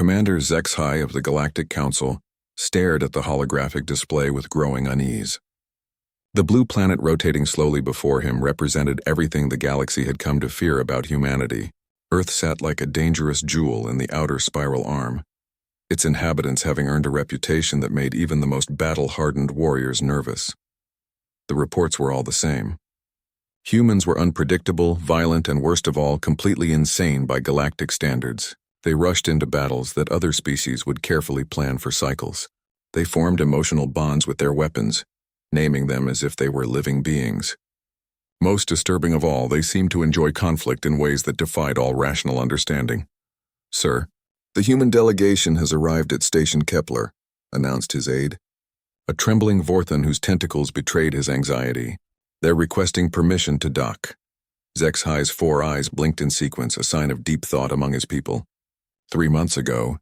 Commander HFY of the Galactic Council stared at the holographic display with growing unease. The blue planet rotating slowly before him represented everything the galaxy had come to fear about humanity. Earth sat like a dangerous jewel in the outer spiral arm, its inhabitants having earned a reputation that made even the most battle-hardened warriors nervous. The reports were all the same. Humans were unpredictable, violent, and worst of all, completely insane by galactic standards. They rushed into battles that other species would carefully plan for cycles. They formed emotional bonds with their weapons, naming them as if they were living beings. Most disturbing of all, they seemed to enjoy conflict in ways that defied all rational understanding. "Sir, the human delegation has arrived at Station Kepler," announced his aide. A trembling Vorthan whose tentacles betrayed his anxiety. "They're requesting permission to dock." HFY's 4 eyes blinked in sequence, a sign of deep thought among his people. 3 months ago,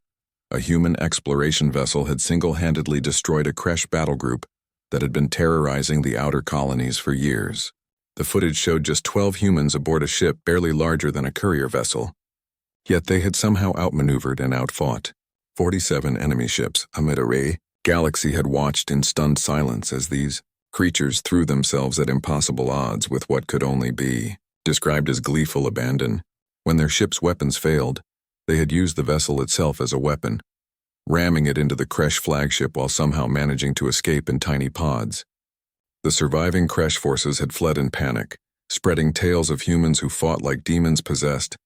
a human exploration vessel had single-handedly destroyed a Kresh battle group that had been terrorizing the outer colonies for years. The footage showed just 12 humans aboard a ship barely larger than a courier vessel. Yet they had somehow outmaneuvered and outfought 47 enemy ships amid a galaxy had watched in stunned silence as these creatures threw themselves at impossible odds with what could only be described as gleeful abandon. When their ship's weapons failed, they had used the vessel itself as a weapon, ramming it into the Kresh flagship while somehow managing to escape in tiny pods. The surviving Kresh forces had fled in panic, spreading tales of humans who fought like demons possessed.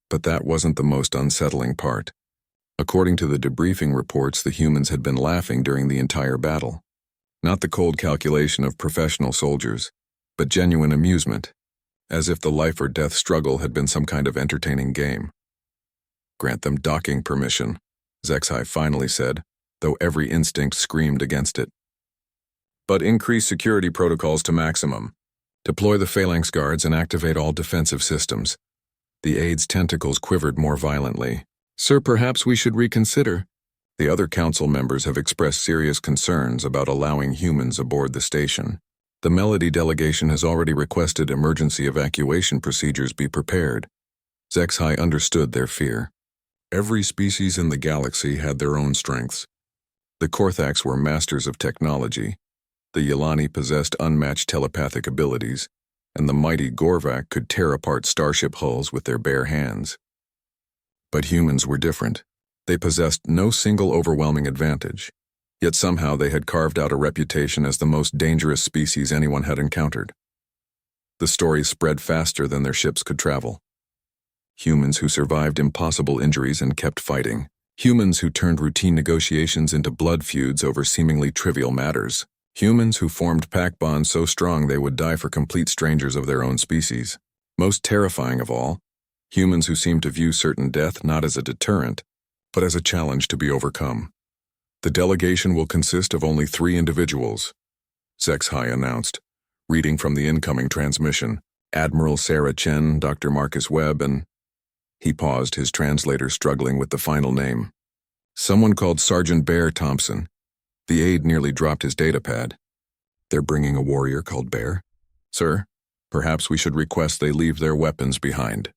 But that wasn't the most unsettling part. According to the debriefing reports, the humans had been laughing during the entire battle. Not the cold calculation of professional soldiers, but genuine amusement, as if the life or death struggle had been some kind of entertaining game. "Grant them docking permission," HFY finally said, though every instinct screamed against it. "But increase security protocols to maximum. Deploy the phalanx guards and activate all defensive systems." The aide's tentacles quivered more violently. "Sir, perhaps we should reconsider." The other council members have expressed serious concerns about allowing humans aboard the station. The Melody delegation has already requested emergency evacuation procedures be prepared. HFY understood their fear. Every species in the galaxy had their own strengths. The Korthax were masters of technology. The Yilani possessed unmatched telepathic abilities, and the mighty Gorvak could tear apart starship hulls with their bare hands. But humans were different. They possessed no single overwhelming advantage, yet somehow they had carved out a reputation as the most dangerous species anyone had encountered. The stories spread faster than their ships could travel. Humans who survived impossible injuries and kept fighting. Humans who turned routine negotiations into blood feuds over seemingly trivial matters. Humans who formed pack bonds so strong they would die for complete strangers of their own species. Most terrifying of all, humans who seemed to view certain death not as a deterrent, but as a challenge to be overcome. "The delegation will consist of only 3 individuals," HFY announced, reading from the incoming transmission. "Admiral Sarah Chen, Dr. Marcus Webb, and—" He paused, his translator struggling with the final name. "Someone called Sergeant Bear Thompson." The aide nearly dropped his datapad. "They're bringing a warrior called Bear?" "Sir, perhaps we should request they leave their weapons behind.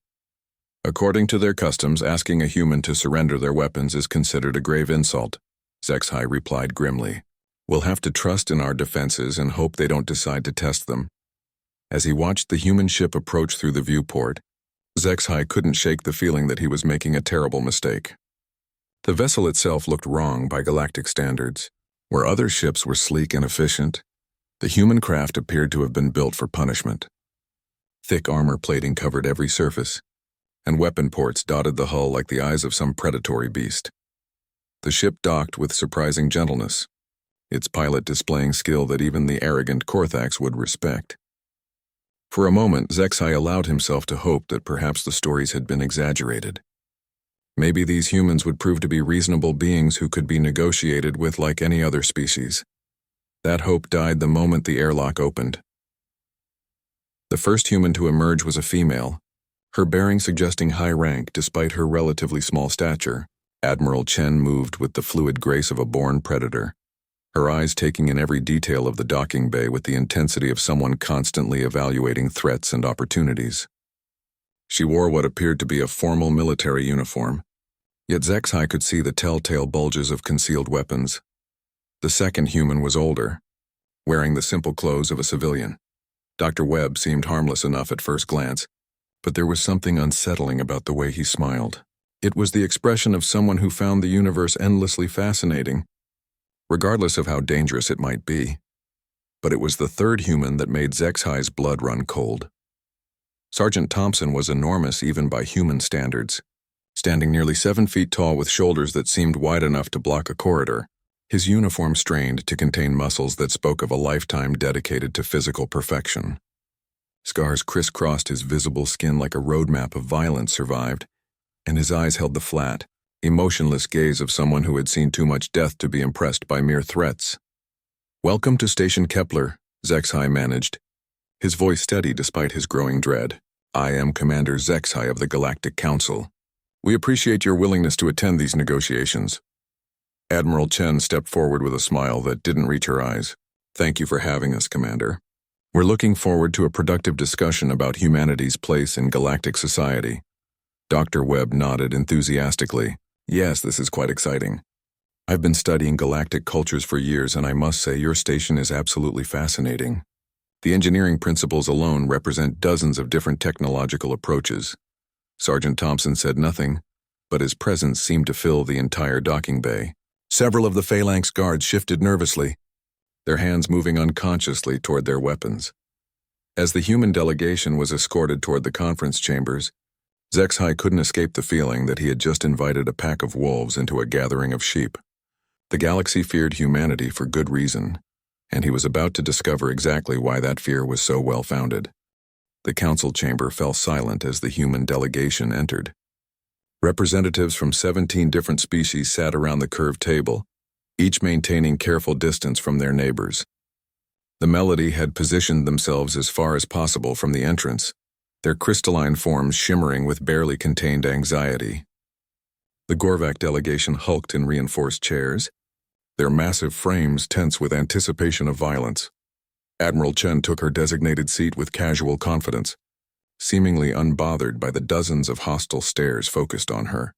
According to their customs, asking a human to surrender their weapons is considered a grave insult," HFY replied grimly. "We'll have to trust in our defenses and hope they don't decide to test them." As he watched the human ship approach through the viewport, HFY couldn't shake the feeling that he was making a terrible mistake. The vessel itself looked wrong by galactic standards. Where other ships were sleek and efficient, the human craft appeared to have been built for punishment. Thick armor plating covered every surface, and weapon ports dotted the hull like the eyes of some predatory beast. The ship docked with surprising gentleness, its pilot displaying skill that even the arrogant Korthax would respect. For a moment, HFY allowed himself to hope that perhaps the stories had been exaggerated. Maybe these humans would prove to be reasonable beings who could be negotiated with like any other species. That hope died the moment the airlock opened. The first human to emerge was a female, her bearing suggesting high rank despite her relatively small stature. Admiral Chen moved with the fluid grace of a born predator, her eyes taking in every detail of the docking bay with the intensity of someone constantly evaluating threats and opportunities. She wore what appeared to be a formal military uniform, Yet Zexai could see the telltale bulges of concealed weapons. The second human was older, wearing the simple clothes of a civilian. Dr. Webb seemed harmless enough at first glance, but there was something unsettling about the way he smiled. It was the expression of someone who found the universe endlessly fascinating, regardless of how dangerous it might be. But it was the third human that made Zexai's blood run cold. Sergeant Thompson was enormous even by human standards, standing nearly 7 feet tall with shoulders that seemed wide enough to block a corridor, his uniform strained to contain muscles that spoke of a lifetime dedicated to physical perfection. Scars crisscrossed his visible skin like a roadmap of violence survived, and his eyes held the flat, emotionless gaze of someone who had seen too much death to be impressed by mere threats. "Welcome to Station Kepler," Zexai managed, his voice steady despite his growing dread. "I am Commander Zexai of the Galactic Council. We appreciate your willingness to attend these negotiations." Admiral Chen stepped forward with a smile that didn't reach her eyes. "Thank you for having us, Commander. We're looking forward to a productive discussion about humanity's place in galactic society." Dr. Webb nodded enthusiastically. "Yes, this is quite exciting. I've been studying galactic cultures for years, and I must say your station is absolutely fascinating. The engineering principles alone represent dozens of different technological approaches." Sergeant Thompson said nothing, but his presence seemed to fill the entire docking bay. Several of the phalanx guards shifted nervously, their hands moving unconsciously toward their weapons. As the human delegation was escorted toward the conference chambers, Zexai couldn't escape the feeling that he had just invited a pack of wolves into a gathering of sheep. The galaxy feared humanity for good reason, and he was about to discover exactly why that fear was so well-founded. The council chamber fell silent as the human delegation entered. Representatives from 17 different species sat around the curved table, each maintaining careful distance from their neighbors. The Melody had positioned themselves as far as possible from the entrance, their crystalline forms shimmering with barely contained anxiety. The Gorvac delegation hulked in reinforced chairs, their massive frames tense with anticipation of violence. Admiral Chen took her designated seat with casual confidence, seemingly unbothered by the dozens of hostile stares focused on her.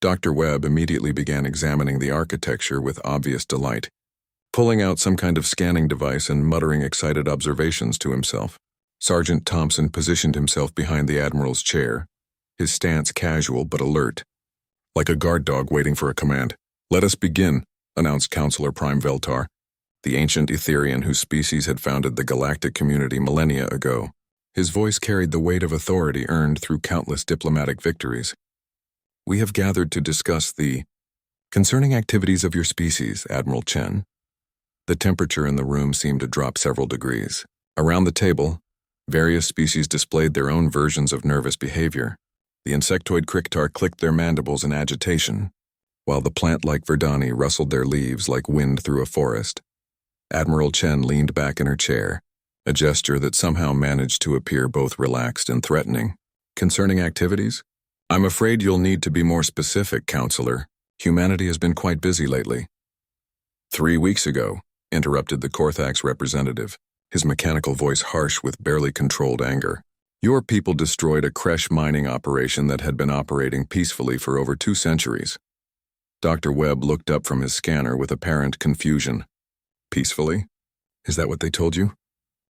Dr. Webb immediately began examining the architecture with obvious delight, pulling out some kind of scanning device and muttering excited observations to himself. Sergeant Thompson positioned himself behind the Admiral's chair, his stance casual but alert, like a guard dog waiting for a command. "Let us begin," announced Counselor Prime Veltar, the ancient Etherian whose species had founded the galactic community millennia ago. His voice carried the weight of authority earned through countless diplomatic victories. "We have gathered to discuss the concerning activities of your species, Admiral Chen." The temperature in the room seemed to drop several degrees. Around the table, various species displayed their own versions of nervous behavior. The insectoid Kriktar clicked their mandibles in agitation, while the plant-like Verdani rustled their leaves like wind through a forest. Admiral Chen leaned back in her chair, a gesture that somehow managed to appear both relaxed and threatening. "Concerning activities? I'm afraid you'll need to be more specific, Counselor. Humanity has been quite busy lately." 3 weeks ago, interrupted the Korthax representative, his mechanical voice harsh with barely controlled anger. "Your people destroyed a creche mining operation that had been operating peacefully for over 2 centuries. Dr. Webb looked up from his scanner with apparent confusion. "Peacefully? Is that what they told you?"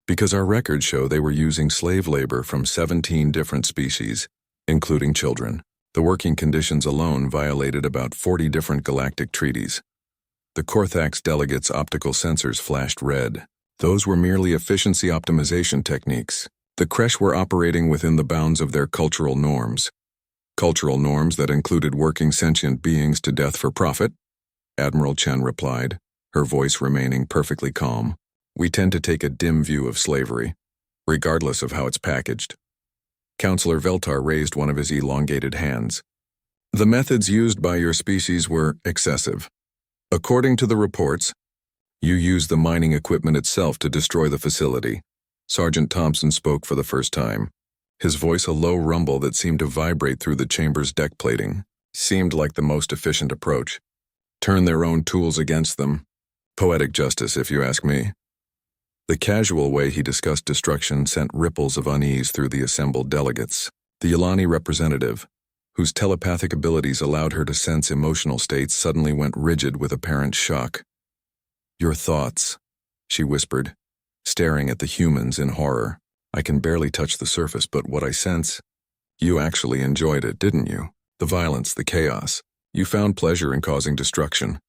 "Because our records show they were using slave labor from 17 different species, including children. The working conditions alone violated about 40 different galactic treaties." The Korthax delegates' optical sensors flashed red. Those were merely efficiency optimization techniques. The creche were operating within the bounds of their cultural norms. "Cultural norms that included working sentient beings to death for profit?" Admiral Chen replied, her voice remaining perfectly calm. "We tend to take a dim view of slavery, regardless of how it's packaged." Counselor Veltar raised one of his elongated hands. "The methods used by your species were excessive. According to the reports, you used the mining equipment itself to destroy the facility." Sergeant Thompson spoke for the first time, his voice a low rumble that seemed to vibrate through the chamber's deck plating. "Seemed like the most efficient approach. Turn their own tools against them. Poetic justice, if you ask me." The casual way he discussed destruction sent ripples of unease through the assembled delegates. The Yolani representative, whose telepathic abilities allowed her to sense emotional states, suddenly went rigid with apparent shock. "Your thoughts," she whispered, staring at the humans in horror. "I can barely touch the surface, but what I sense—" "You actually enjoyed it, didn't you? The violence, the chaos. You found pleasure in causing destruction."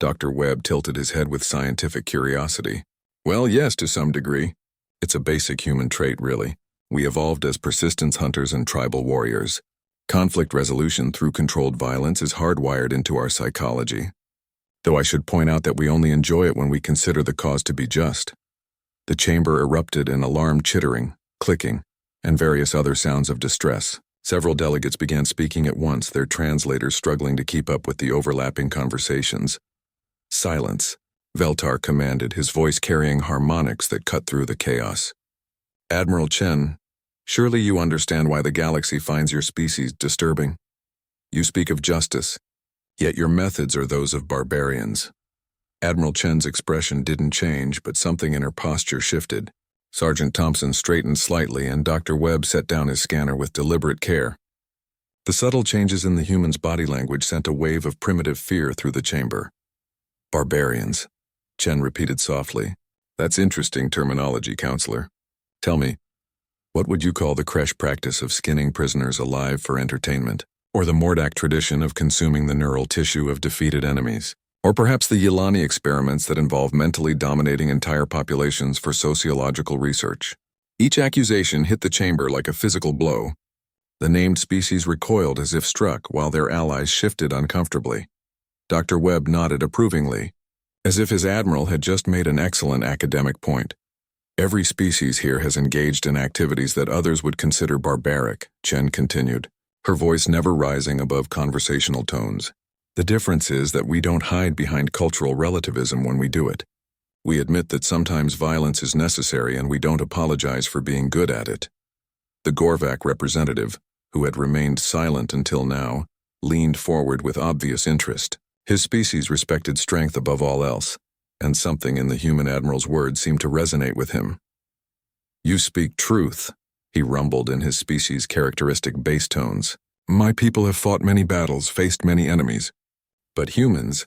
Dr. Webb tilted his head with scientific curiosity. "Well, yes, to some degree. It's a basic human trait, really. We evolved as persistence hunters and tribal warriors. Conflict resolution through controlled violence is hardwired into our psychology. Though I should point out that we only enjoy it when we consider the cause to be just." The chamber erupted in alarm chittering, clicking, and various other sounds of distress. Several delegates began speaking at once, their translators struggling to keep up with the overlapping conversations. "Silence," Veltar commanded, his voice carrying harmonics that cut through the chaos. "Admiral Chen, surely you understand why the galaxy finds your species disturbing. You speak of justice, yet your methods are those of barbarians." Admiral Chen's expression didn't change, but something in her posture shifted. Sergeant Thompson straightened slightly, and Dr. Webb set down his scanner with deliberate care. The subtle changes in the human's body language sent a wave of primitive fear through the chamber. "Barbarians," Chen repeated softly. "That's interesting terminology, Counselor. Tell me, what would you call the creche practice of skinning prisoners alive for entertainment? Or the Mordak tradition of consuming the neural tissue of defeated enemies? Or perhaps the Yilani experiments that involve mentally dominating entire populations for sociological research?" Each accusation hit the chamber like a physical blow. The named species recoiled as if struck, while their allies shifted uncomfortably. Dr. Webb nodded approvingly, as if his admiral had just made an excellent academic point. "Every species here has engaged in activities that others would consider barbaric," Chen continued, her voice never rising above conversational tones. "The difference is that we don't hide behind cultural relativism when we do it. We admit that sometimes violence is necessary, and we don't apologize for being good at it." The Gorvak representative, who had remained silent until now, leaned forward with obvious interest. His species respected strength above all else, and something in the human admiral's words seemed to resonate with him. "You speak truth," he rumbled in his species' characteristic bass tones. "My people have fought many battles, faced many enemies. But humans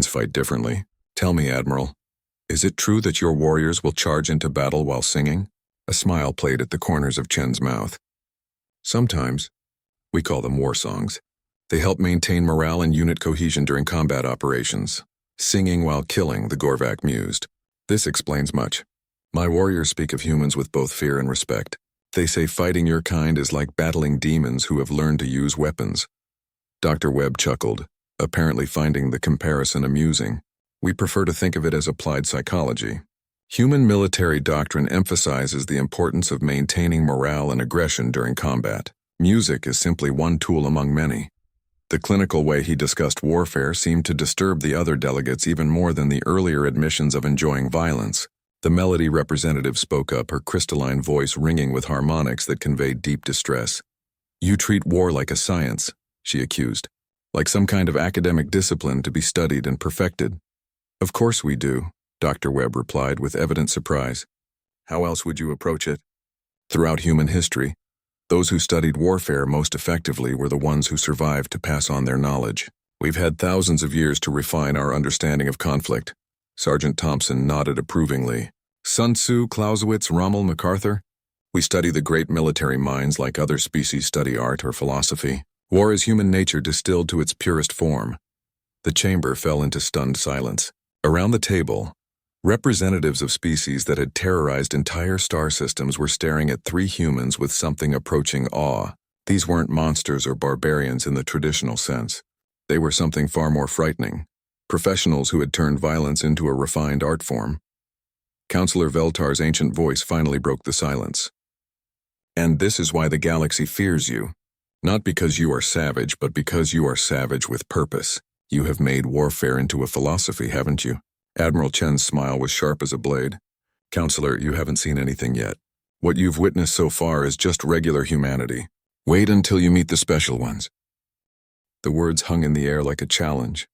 fight differently. Tell me, Admiral, is it true that your warriors will charge into battle while singing?" A smile played at the corners of Chen's mouth. "Sometimes. We call them war songs. They help maintain morale and unit cohesion during combat operations." "Singing while killing," the Gorvak mused. "This explains much. My warriors speak of humans with both fear and respect. They say fighting your kind is like battling demons who have learned to use weapons." Dr. Webb chuckled, apparently finding the comparison amusing. "We prefer to think of it as applied psychology. Human military doctrine emphasizes the importance of maintaining morale and aggression during combat. Music is simply one tool among many." The clinical way he discussed warfare seemed to disturb the other delegates even more than the earlier admissions of enjoying violence. The melody representative spoke up, her crystalline voice ringing with harmonics that conveyed deep distress. "You treat war like a science," she accused. "Like some kind of academic discipline to be studied and perfected." "Of course we do," Dr. Webb replied with evident surprise. "How else would you approach it? Throughout human history, those who studied warfare most effectively were the ones who survived to pass on their knowledge. We've had thousands of years to refine our understanding of conflict." Sergeant Thompson nodded approvingly. "Sun Tzu, Clausewitz, Rommel, MacArthur? We study the great military minds like other species study art or philosophy. War is human nature distilled to its purest form." The chamber fell into stunned silence. Around the table, representatives of species that had terrorized entire star systems were staring at three humans with something approaching awe. These weren't monsters or barbarians in the traditional sense. They were something far more frightening. Professionals who had turned violence into a refined art form. Counselor Veltar's ancient voice finally broke the silence. "And this is why the galaxy fears you. Not because you are savage, but because you are savage with purpose. You have made warfare into a philosophy, haven't you?" Admiral Chen's smile was sharp as a blade. "Counselor, you haven't seen anything yet. What you've witnessed so far is just regular humanity. Wait until you meet the special ones." The words hung in the air like a challenge.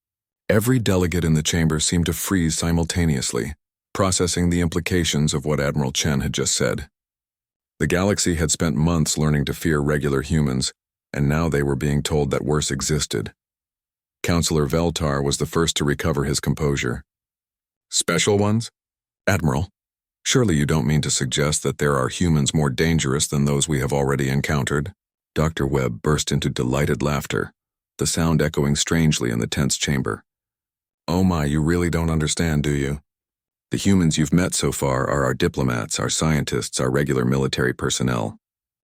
Every delegate in the chamber seemed to freeze simultaneously, processing the implications of what Admiral Chen had just said. The galaxy had spent months learning to fear regular humans, and now they were being told that worse existed. Counselor Veltar was the first to recover his composure. Special ones? Admiral, surely you don't mean to suggest that there are humans more dangerous than those we have already encountered? Dr. Webb burst into delighted laughter, the sound echoing strangely in the tense chamber. Oh my, you really don't understand, do you? The humans you've met so far are our diplomats, our scientists, our regular military personnel.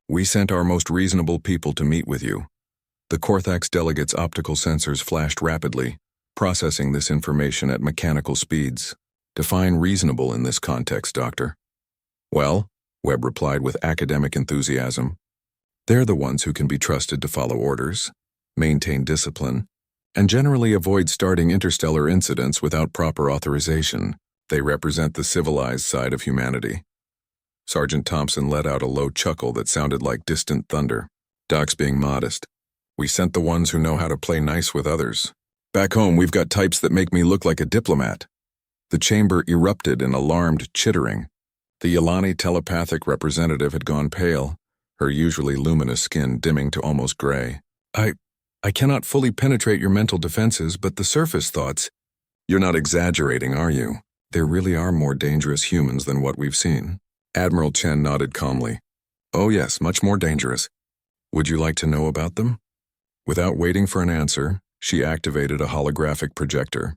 We sent our most reasonable people to meet with you. The Korthax delegate's optical sensors flashed rapidly, processing this information at mechanical speeds. Define reasonable in this context, Doctor. Well, Webb replied with academic enthusiasm, they're the ones who can be trusted to follow orders, maintain discipline, and generally avoid starting interstellar incidents without proper authorization. They represent the civilized side of humanity. Sergeant Thompson let out a low chuckle that sounded like distant thunder. Doc's being modest. We sent the ones who know how to play nice with others. Back home, we've got types that make me look like a diplomat. The chamber erupted in alarmed chittering. The Yelani telepathic representative had gone pale, her usually luminous skin dimming to almost gray. I cannot fully penetrate your mental defenses, but the surface thoughts... You're not exaggerating, are you? There really are more dangerous humans than what we've seen. Admiral Chen nodded calmly. Oh yes, much more dangerous. Would you like to know about them? Without waiting for an answer, she activated a holographic projector.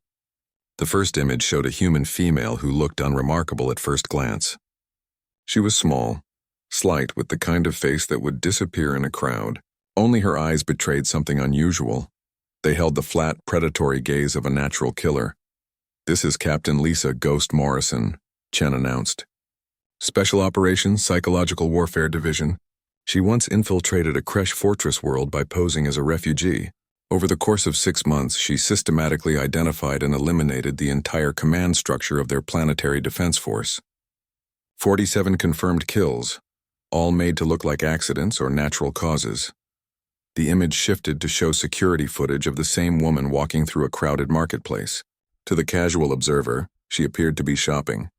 The first image showed a human female who looked unremarkable at first glance. She was small, slight, with the kind of face that would disappear in a crowd. Only her eyes betrayed something unusual. They held the flat, predatory gaze of a natural killer. This is Captain Lisa Ghost Morrison, Chen announced. Special Operations Psychological Warfare Division. She once infiltrated a Kresh fortress world by posing as a refugee. Over the course of 6 months, she systematically identified and eliminated the entire command structure of their planetary defense force. 47 confirmed kills, all made to look like accidents or natural causes. The image shifted to show security footage of the same woman walking through a crowded marketplace. To the casual observer, she appeared to be shopping.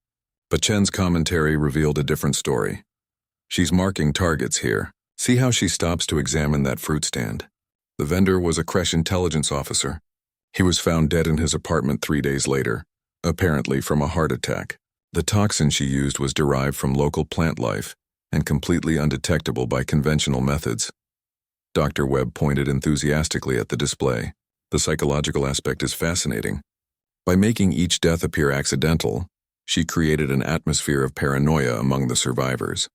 But Chen's commentary revealed a different story. She's marking targets here. See how she stops to examine that fruit stand. The vendor was a Kresh intelligence officer. He was found dead in his apartment 3 days later, apparently from a heart attack. The toxin she used was derived from local plant life and completely undetectable by conventional methods. Dr. Webb pointed enthusiastically at the display. The psychological aspect is fascinating. By making each death appear accidental, she created an atmosphere of paranoia among the survivors.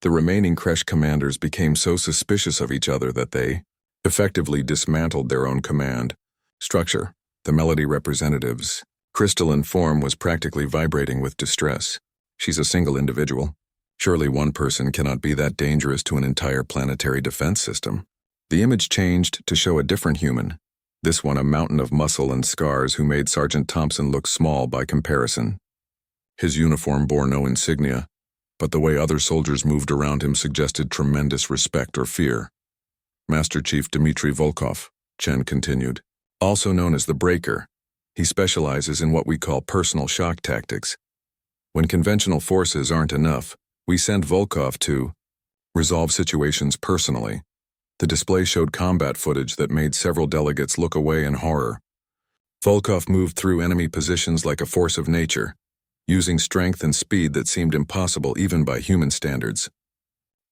The remaining Kresh commanders became so suspicious of each other that they effectively dismantled their own command structure. The Melody representative's crystalline form was practically vibrating with distress. She's a single individual. Surely one person cannot be that dangerous to an entire planetary defense system. The image changed to show a different human, this one a mountain of muscle and scars who made Sergeant Thompson look small by comparison. His uniform bore no insignia, but the way other soldiers moved around him suggested tremendous respect or fear. Master Chief Dmitry Volkov, Chen continued, also known as the Breaker. He specializes in what we call personal shock tactics. When conventional forces aren't enough, we send Volkov to resolve situations personally. The display showed combat footage that made several delegates look away in horror. Volkov moved through enemy positions like a force of nature, using strength and speed that seemed impossible even by human standards.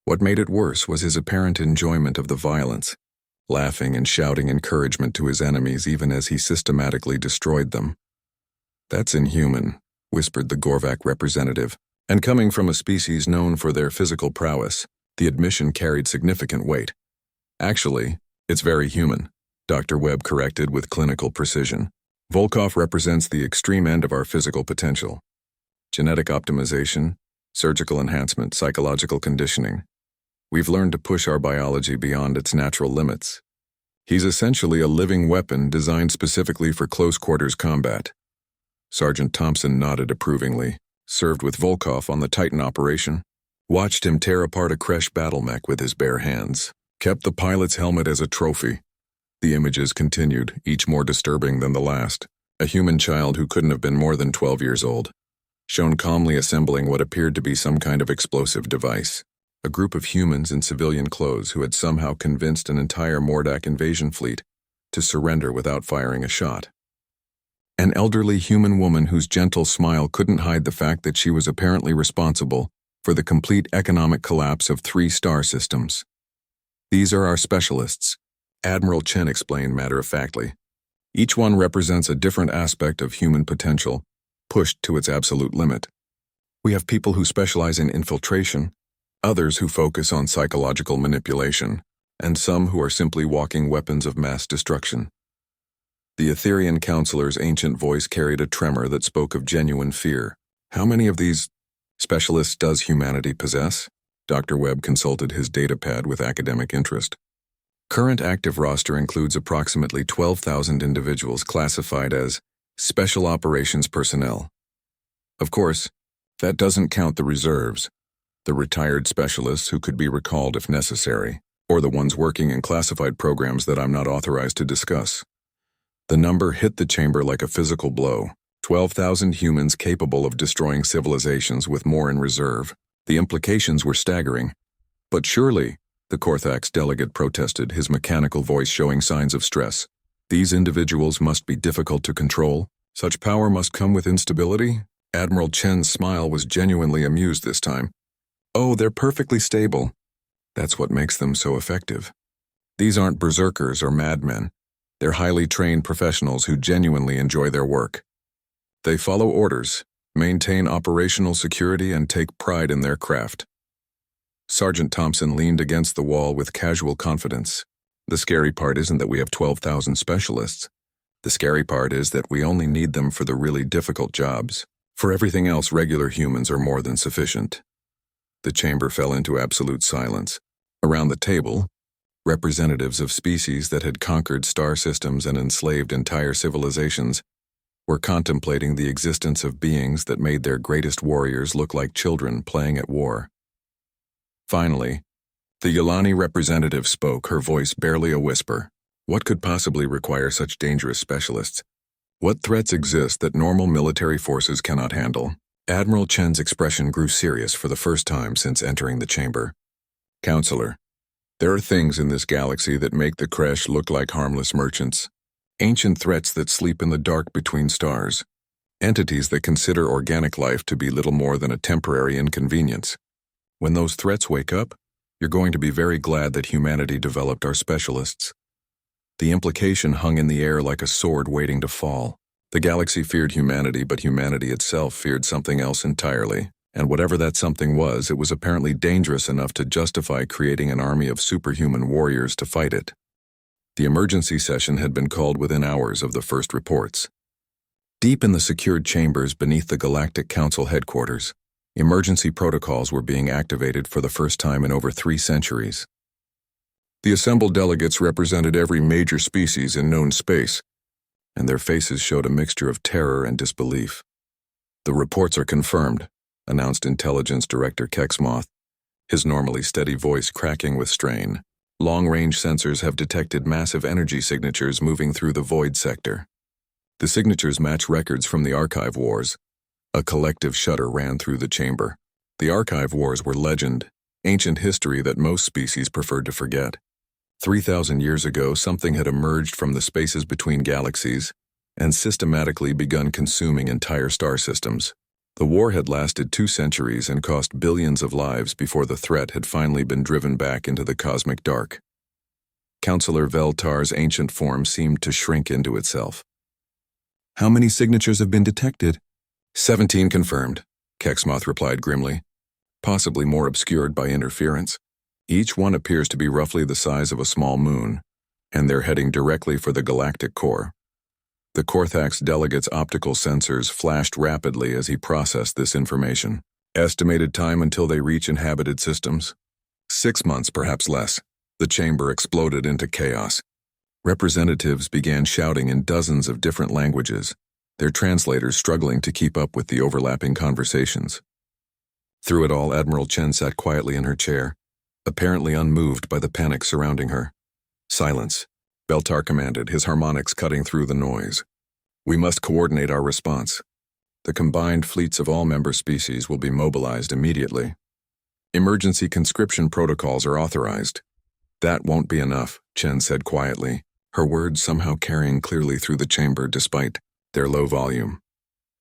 What made it worse was his apparent enjoyment of the violence, laughing and shouting encouragement to his enemies even as he systematically destroyed them. That's inhuman, whispered the Gorvak representative, and coming from a species known for their physical prowess, the admission carried significant weight. Actually, it's very human, Dr. Webb corrected with clinical precision. Volkov represents the extreme end of our physical potential. Genetic optimization, surgical enhancement, psychological conditioning. We've learned to push our biology beyond its natural limits. He's essentially a living weapon designed specifically for close-quarters combat. Sergeant Thompson nodded approvingly, served with Volkov on the Titan operation, watched him tear apart a Kresh battle mech with his bare hands, kept the pilot's helmet as a trophy. The images continued, each more disturbing than the last. A human child who couldn't have been more than 12 years old, shown calmly assembling what appeared to be some kind of explosive device. a group of humans in civilian clothes who had somehow convinced an entire Mordak invasion fleet to surrender without firing a shot. An elderly human woman whose gentle smile couldn't hide the fact that she was apparently responsible for the complete economic collapse of 3 star systems. "These are our specialists," Admiral Chen explained matter-of-factly. "Each one represents a different aspect of human potential, pushed to its absolute limit. We have people who specialize in infiltration, others who focus on psychological manipulation, and some who are simply walking weapons of mass destruction." The Etherian counselor's ancient voice carried a tremor that spoke of genuine fear. "How many of these specialists does humanity possess?" Dr. Webb consulted his datapad with academic interest. "Current active roster includes approximately 12,000 individuals classified as special operations personnel. Of course, that doesn't count the reserves, the retired specialists who could be recalled if necessary, or the ones working in classified programs that I'm not authorized to discuss." The number hit the chamber like a physical blow. 12,000 humans capable of destroying civilizations with more in reserve. The implications were staggering. "But surely," the Korthax delegate protested, his mechanical voice showing signs of stress. "These individuals must be difficult to control. Such power must come with instability?" Admiral Chen's smile was genuinely amused this time. "Oh, they're perfectly stable. That's what makes them so effective. These aren't berserkers or madmen. They're highly trained professionals who genuinely enjoy their work. They follow orders, maintain operational security, and take pride in their craft." Sergeant Thompson leaned against the wall with casual confidence. "The scary part isn't that we have 12,000 specialists. The scary part is that we only need them for the really difficult jobs. For everything else, regular humans are more than sufficient." The chamber fell into absolute silence. Around the table, representatives of species that had conquered star systems and enslaved entire civilizations were contemplating the existence of beings that made their greatest warriors look like children playing at war. Finally, the Yolani representative spoke, her voice barely a whisper. "What could possibly require such dangerous specialists? What threats exist that normal military forces cannot handle?" Admiral Chen's expression grew serious for the first time since entering the chamber. "Counselor, there are things in this galaxy that make the Kresh look like harmless merchants. Ancient threats that sleep in the dark between stars. Entities that consider organic life to be little more than a temporary inconvenience. When those threats wake up, you're going to be very glad that humanity developed our specialists." The implication hung in the air like a sword waiting to fall. The galaxy feared humanity, but humanity itself feared something else entirely. And whatever that something was, it was apparently dangerous enough to justify creating an army of superhuman warriors to fight it. The emergency session had been called within hours of the first reports. Deep in the secured chambers beneath the Galactic Council headquarters, emergency protocols were being activated for the first time in over 3 centuries. The assembled delegates represented every major species in known space, and their faces showed a mixture of terror and disbelief. "The reports are confirmed," announced Intelligence Director Kexmoth, his normally steady voice cracking with strain. "Long-range sensors have detected massive energy signatures moving through the void sector. The signatures match records from the Archive Wars." A collective shudder ran through the chamber. The Archive Wars were legend, ancient history that most species preferred to forget. 3,000 years ago, something had emerged from the spaces between galaxies and systematically begun consuming entire star systems. The war had lasted 2 centuries and cost billions of lives before the threat had finally been driven back into the cosmic dark. Counselor Veltar's ancient form seemed to shrink into itself. "How many signatures have been detected?" 17 confirmed, Kexmoth replied grimly, possibly more obscured by interference. Each one appears to be roughly the size of a small moon, and they're heading directly for the galactic core. The Korthax delegate's optical sensors flashed rapidly as he processed this information. "Estimated time until they reach inhabited systems? 6 months, perhaps less." The chamber exploded into chaos. Representatives began shouting in dozens of different languages, their translators struggling to keep up with the overlapping conversations. Through it all, Admiral Chen sat quietly in her chair, apparently unmoved by the panic surrounding her. "Silence," Beltar commanded, his harmonics cutting through the noise. "We must coordinate our response. The combined fleets of all member species will be mobilized immediately." Emergency conscription protocols are authorized. That won't be enough, Chen said quietly, her words somehow carrying clearly through the chamber despite their low volume.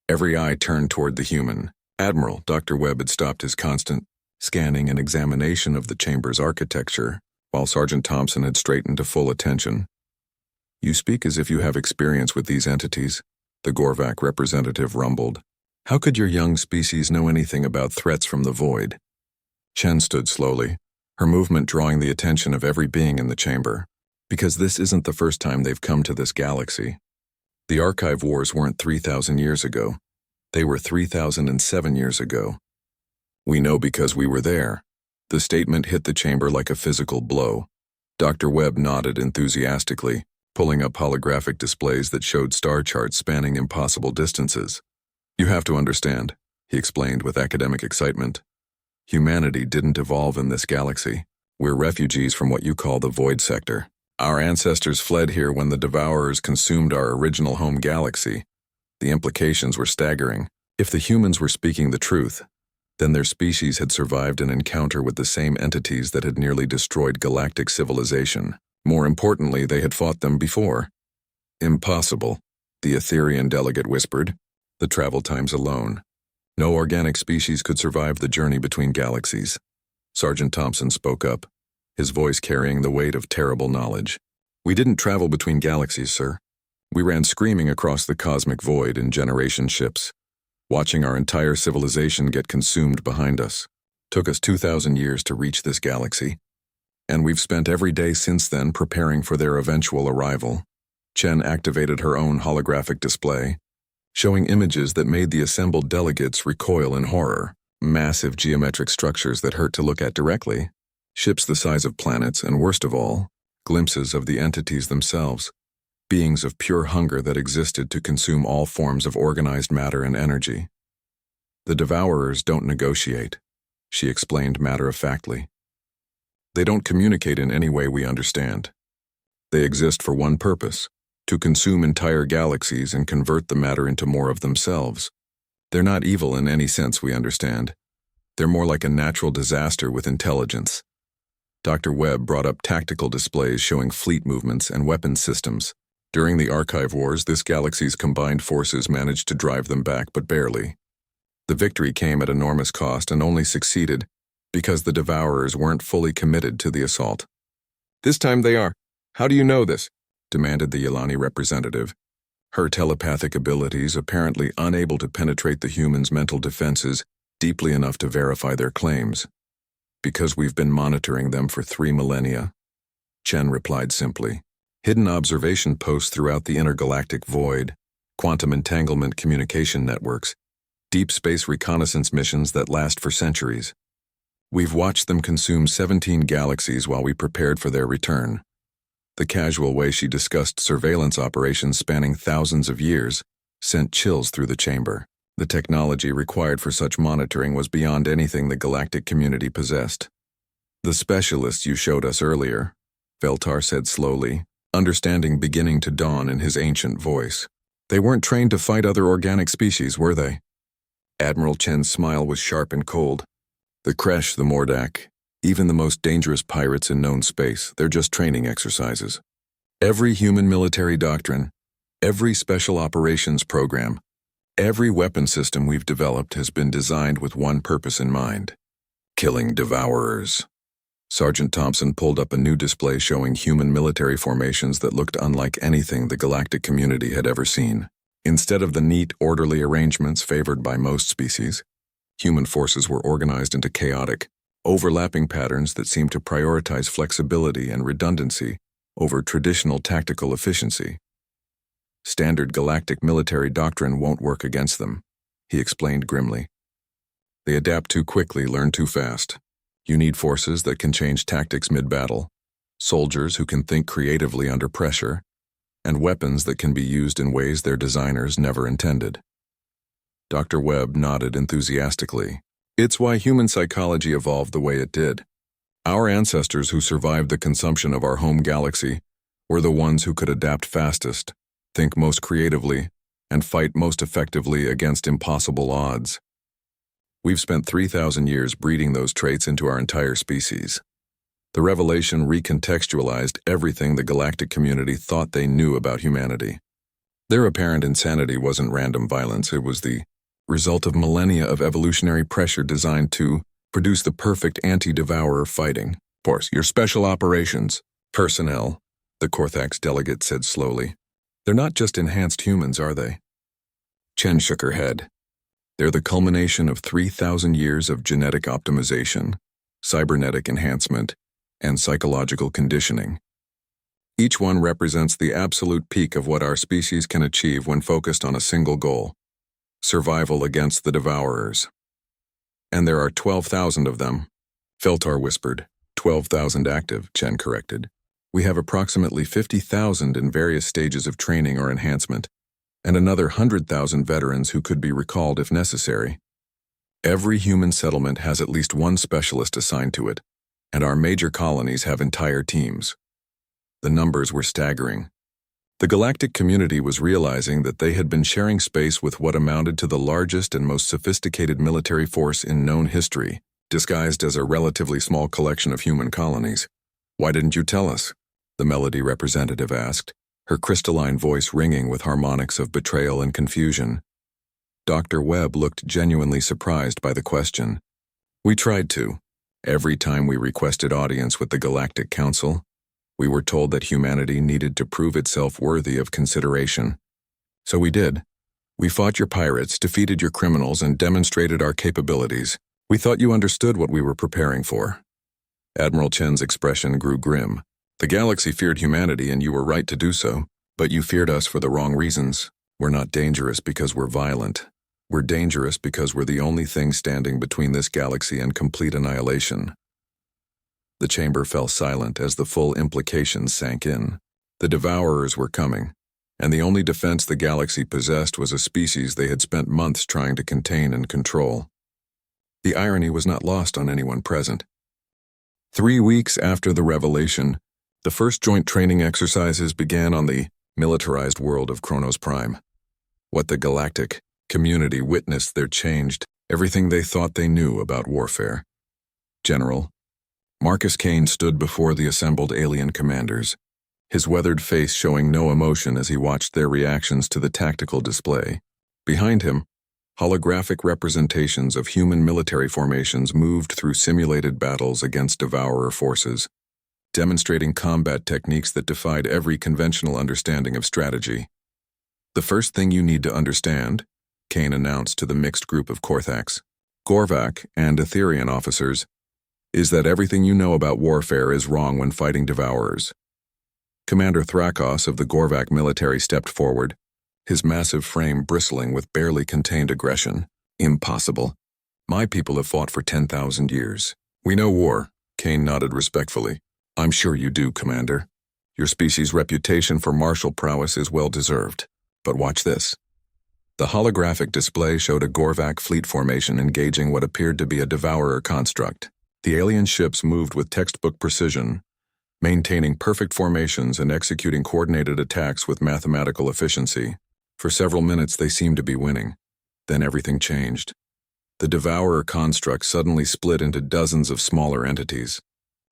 Every eye turned toward the human. Admiral Dr. Webb had stopped his constant scanning and examination of the chamber's architecture, while Sergeant Thompson had straightened to full attention. "You speak as if you have experience with these entities," the Gorvac representative rumbled. "How could your young species know anything about threats from the void?" Chen stood slowly, her movement drawing the attention of every being in the chamber. "Because this isn't the first time they've come to this galaxy. The Archive Wars weren't 3,000 years ago. They were 3,007 years ago. We know because we were there." The statement hit the chamber like a physical blow. Dr. Webb nodded enthusiastically, pulling up holographic displays that showed star charts spanning impossible distances. "You have to understand," he explained with academic excitement. "Humanity didn't evolve in this galaxy. We're refugees from what you call the Void Sector. Our ancestors fled here when the Devourers consumed our original home galaxy. The implications were staggering. If the humans were speaking the truth, then their species had survived an encounter with the same entities that had nearly destroyed galactic civilization. More importantly, they had fought them before." "Impossible," the Etherian delegate whispered. "The travel times alone. No organic species could survive the journey between galaxies." Sergeant Thompson spoke up, his voice carrying the weight of terrible knowledge. "We didn't travel between galaxies, sir. We ran screaming across the cosmic void in generation ships, watching our entire civilization get consumed behind us. Took us 2,000 years to reach this galaxy, and we've spent every day since then preparing for their eventual arrival." Chen activated her own holographic display, showing images that made the assembled delegates recoil in horror. Massive geometric structures that hurt to look at directly, ships the size of planets, and worst of all, glimpses of the entities themselves. Beings of pure hunger that existed to consume all forms of organized matter and energy. "The Devourers don't negotiate," she explained matter-of-factly. "They don't communicate in any way we understand. They exist for one purpose, to consume entire galaxies and convert the matter into more of themselves. They're not evil in any sense we understand. They're more like a natural disaster with intelligence." Dr. Webb brought up tactical displays showing fleet movements and weapons systems. During the Archive Wars, this galaxy's combined forces managed to drive them back, but barely. The victory came at enormous cost and only succeeded because the Devourers weren't fully committed to the assault. "This time they are. How do you know this?" demanded the Yelani representative, her telepathic abilities apparently unable to penetrate the humans' mental defenses deeply enough to verify their claims. "Because we've been monitoring them for 3 millennia, Chen replied simply. "Hidden observation posts throughout the intergalactic void, quantum entanglement communication networks, deep space reconnaissance missions that last for centuries. We've watched them consume 17 galaxies while we prepared for their return." The casual way she discussed surveillance operations spanning thousands of years sent chills through the chamber. The technology required for such monitoring was beyond anything the galactic community possessed. "The specialists you showed us earlier," Veltar said slowly, understanding beginning to dawn in his ancient voice. "They weren't trained to fight other organic species, were they?" Admiral Chen's smile was sharp and cold. "The Kresh, the Mordak, even the most dangerous pirates in known space, they're just training exercises. Every human military doctrine, every special operations program, every weapon system we've developed has been designed with one purpose in mind: killing Devourers." Sergeant Thompson pulled up a new display showing human military formations that looked unlike anything the galactic community had ever seen. Instead of the neat, orderly arrangements favored by most species, human forces were organized into chaotic, overlapping patterns that seemed to prioritize flexibility and redundancy over traditional tactical efficiency. "Standard galactic military doctrine won't work against them," he explained grimly. "They adapt too quickly, learn too fast. You need forces that can change tactics mid-battle, soldiers who can think creatively under pressure, and weapons that can be used in ways their designers never intended." Dr. Webb nodded enthusiastically. "It's why human psychology evolved the way it did. Our ancestors who survived the consumption of our home galaxy were the ones who could adapt fastest, think most creatively, and fight most effectively against impossible odds. We've spent 3,000 years breeding those traits into our entire species. The revelation recontextualized everything the galactic community thought they knew about humanity. Their apparent insanity wasn't random violence, it was the result of millennia of evolutionary pressure designed to produce the perfect anti-devourer fighting. Force, your special operations personnel, the Korthax delegate said slowly. They're not just enhanced humans, are they? Chen shook her head. They're the culmination of 3,000 years of genetic optimization, cybernetic enhancement, and psychological conditioning. Each one represents the absolute peak of what our species can achieve when focused on a single goal: survival against the devourers. And there are 12,000 of them, Feltar whispered. 12,000 active, Chen corrected. We have approximately 50,000 in various stages of training or enhancement, and another 100,000 veterans who could be recalled if necessary. Every human settlement has at least one specialist assigned to it, and our major colonies have entire teams. The numbers were staggering. The galactic community was realizing that they had been sharing space with what amounted to the largest and most sophisticated military force in known history, disguised as a relatively small collection of human colonies. Why didn't you tell us? The Melody representative asked, her crystalline voice ringing with harmonics of betrayal and confusion. Dr. Webb looked genuinely surprised by the question. We tried to. Every time we requested audience with the Galactic Council, we were told that humanity needed to prove itself worthy of consideration. So we did. We fought your pirates, defeated your criminals, and demonstrated our capabilities. We thought you understood what we were preparing for. Admiral Chen's expression grew grim. The galaxy feared humanity, and you were right to do so, but you feared us for the wrong reasons. We're not dangerous because we're violent. We're dangerous because we're the only thing standing between this galaxy and complete annihilation. The chamber fell silent as the full implications sank in. The devourers were coming, and the only defense the galaxy possessed was a species they had spent months trying to contain and control. The irony was not lost on anyone present. 3 weeks after the revelation, the first joint training exercises began on the militarized world of Kronos Prime. What the galactic community witnessed there changed everything they thought they knew about warfare. General Marcus Kane stood before the assembled alien commanders, his weathered face showing no emotion as he watched their reactions to the tactical display. Behind him, holographic representations of human military formations moved through simulated battles against devourer forces, demonstrating combat techniques that defied every conventional understanding of strategy. The first thing you need to understand, Kane announced to the mixed group of Korthax, Gorvak, and Etherian officers, is that everything you know about warfare is wrong when fighting devourers. Commander Thrakos of the Gorvak military stepped forward, his massive frame bristling with barely contained aggression. Impossible. My people have fought for 10,000 years. We know war, Kane nodded respectfully. I'm sure you do, Commander. Your species' reputation for martial prowess is well deserved. But watch this. The holographic display showed a Gorvak fleet formation engaging what appeared to be a devourer construct. The alien ships moved with textbook precision, maintaining perfect formations and executing coordinated attacks with mathematical efficiency. For several minutes they seemed to be winning. Then everything changed. The devourer construct suddenly split into dozens of smaller entities,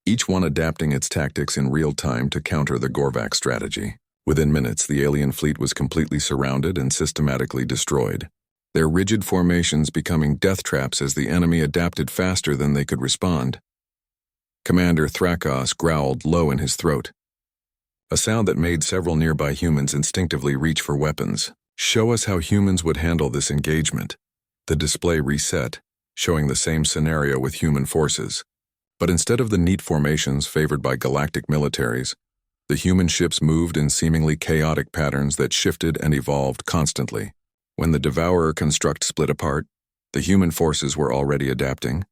each one adapting its tactics in real time to counter the Gorvak strategy. Within minutes, the alien fleet was completely surrounded and systematically destroyed, their rigid formations becoming death traps as the enemy adapted faster than they could respond. Commander Thrakos growled low in his throat, a sound that made several nearby humans instinctively reach for weapons. Show us how humans would handle this engagement. The display reset, showing the same scenario with human forces. But instead of the neat formations favored by galactic militaries, the human ships moved in seemingly chaotic patterns that shifted and evolved constantly. When the Devourer construct split apart, the human forces were already adapting,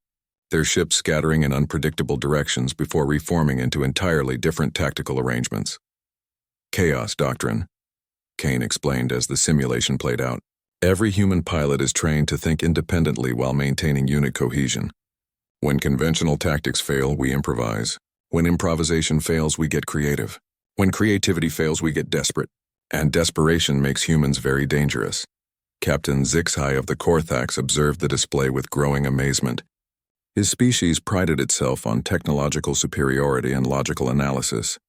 their ships scattering in unpredictable directions before reforming into entirely different tactical arrangements. Chaos doctrine, Kane explained as the simulation played out. Every human pilot is trained to think independently while maintaining unit cohesion. When conventional tactics fail, we improvise. When improvisation fails, we get creative. When creativity fails, we get desperate. And desperation makes humans very dangerous. Captain Zixhai of the Korthax observed the display with growing amazement. His species prided itself on technological superiority and logical analysis.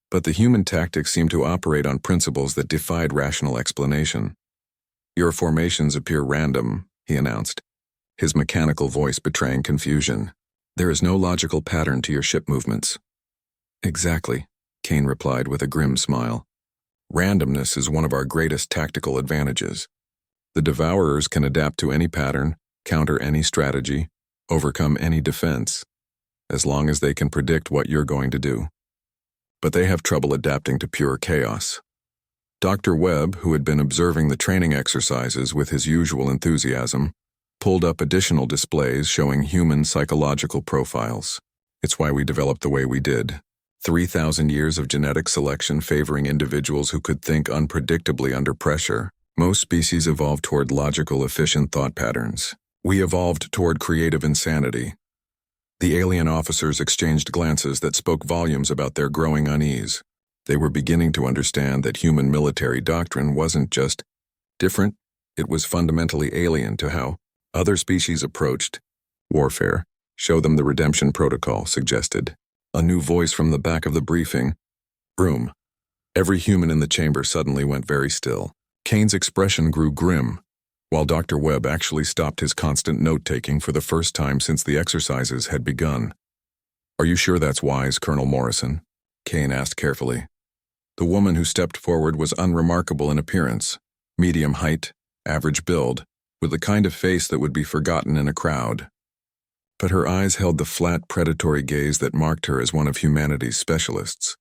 But the human tactics seemed to operate on principles that defied rational explanation. "Your formations appear random," he announced, his mechanical voice betraying confusion. "There is no logical pattern to your ship movements." "Exactly," Kane replied with a grim smile. "Randomness is one of our greatest tactical advantages. The Devourers can adapt to any pattern, counter any strategy, overcome any defense, as long as they can predict what you're going to do. But they have trouble adapting to pure chaos." Dr. Webb, who had been observing the training exercises with his usual enthusiasm, pulled up additional displays showing human psychological profiles. "It's why we developed the way we did. 3,000 years of genetic selection favoring individuals who could think unpredictably under pressure. Most species evolved toward logical, efficient thought patterns. We evolved toward creative insanity." The alien officers exchanged glances that spoke volumes about their growing unease. They were beginning to understand that human military doctrine wasn't just different, it was fundamentally alien to how other species approached warfare. "Show them the redemption protocol," suggested a new voice from the back of the briefing room. Every human in the chamber suddenly went very still. Kane's expression grew grim, while Dr. Webb actually stopped his constant note-taking for the first time since the exercises had begun. "Are you sure that's wise, Colonel Morrison?" Kane asked carefully. The woman who stepped forward was unremarkable in appearance, medium height, average build, with the kind of face that would be forgotten in a crowd. But her eyes held the flat, predatory gaze that marked her as one of humanity's specialists.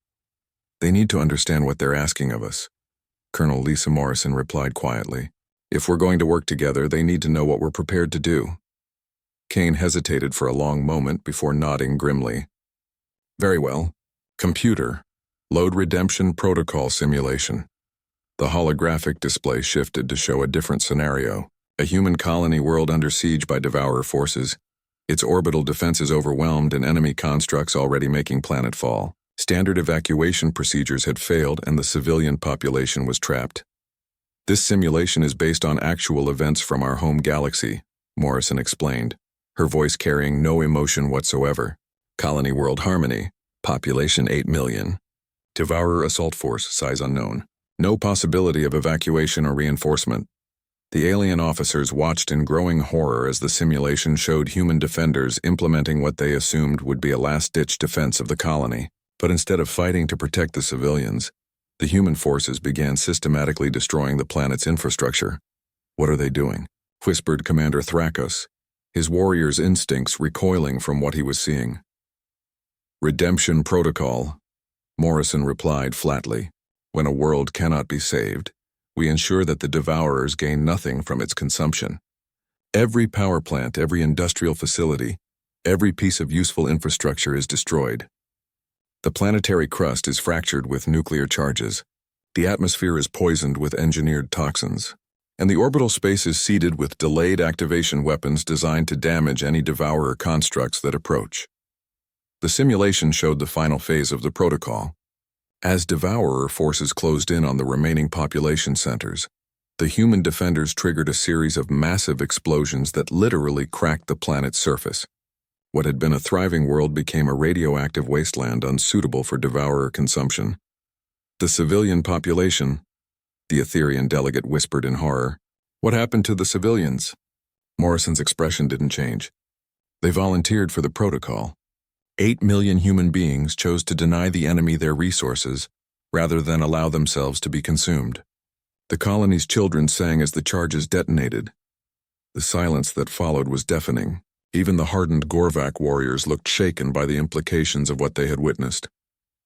"They need to understand what they're asking of us," Colonel Lisa Morrison replied quietly. "If we're going to work together, they need to know what we're prepared to do." Kane hesitated for a long moment before nodding grimly. "Very well. Computer, load redemption protocol simulation." The holographic display shifted to show a different scenario. A human colony world under siege by Devourer forces. Its orbital defenses overwhelmed and enemy constructs already making planetfall. Standard evacuation procedures had failed and the civilian population was trapped. "This simulation is based on actual events from our home galaxy," Morrison explained, her voice carrying no emotion whatsoever. "Colony world harmony. Population 8 million. Devourer assault force, size unknown. No possibility of evacuation or reinforcement." The alien officers watched in growing horror as the simulation showed human defenders implementing what they assumed would be a last-ditch defense of the colony. But instead of fighting to protect the civilians, the human forces began systematically destroying the planet's infrastructure. "What are they doing?" whispered Commander Thrakos, his warrior's instincts recoiling from what he was seeing. "Redemption protocol," Morrison replied flatly. "When a world cannot be saved, we ensure that the Devourers gain nothing from its consumption. Every power plant, every industrial facility, every piece of useful infrastructure is destroyed. The planetary crust is fractured with nuclear charges. The atmosphere is poisoned with engineered toxins. And the orbital space is seeded with delayed activation weapons designed to damage any Devourer constructs that approach." The simulation showed the final phase of the protocol. As Devourer forces closed in on the remaining population centers, the human defenders triggered a series of massive explosions that literally cracked the planet's surface. What had been a thriving world became a radioactive wasteland unsuitable for Devourer consumption. "The civilian population," the Etherian delegate whispered in horror. "What happened to the civilians?" Morrison's expression didn't change. "They volunteered for the protocol. 8 million human beings chose to deny the enemy their resources rather than allow themselves to be consumed. The colony's children sang as the charges detonated. The silence that followed was deafening. Even the hardened Gorvak warriors looked shaken by the implications of what they had witnessed.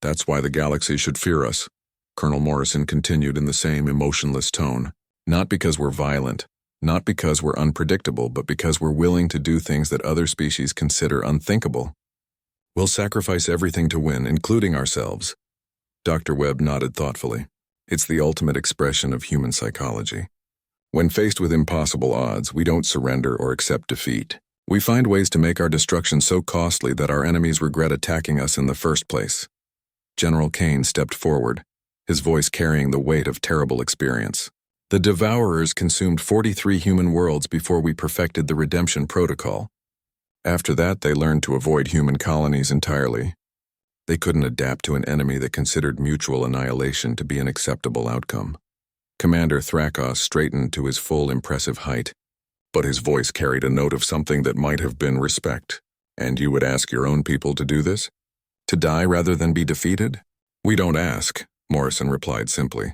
"That's why the galaxy should fear us," Colonel Morrison continued in the same emotionless tone. "Not because we're violent, not because we're unpredictable, but because we're willing to do things that other species consider unthinkable. We'll sacrifice everything to win, including ourselves." Dr. Webb nodded thoughtfully. "It's the ultimate expression of human psychology. When faced with impossible odds, we don't surrender or accept defeat. We find ways to make our destruction so costly that our enemies regret attacking us in the first place." General Kane stepped forward, his voice carrying the weight of terrible experience. The Devourers consumed 43 human worlds before we perfected the Redemption Protocol. After that, they learned to avoid human colonies entirely. They couldn't adapt to an enemy that considered mutual annihilation to be an acceptable outcome. Commander Thrakos straightened to his full impressive height, but his voice carried a note of something that might have been respect. And you would ask your own people to do this? To die rather than be defeated? We don't ask, Morrison replied simply.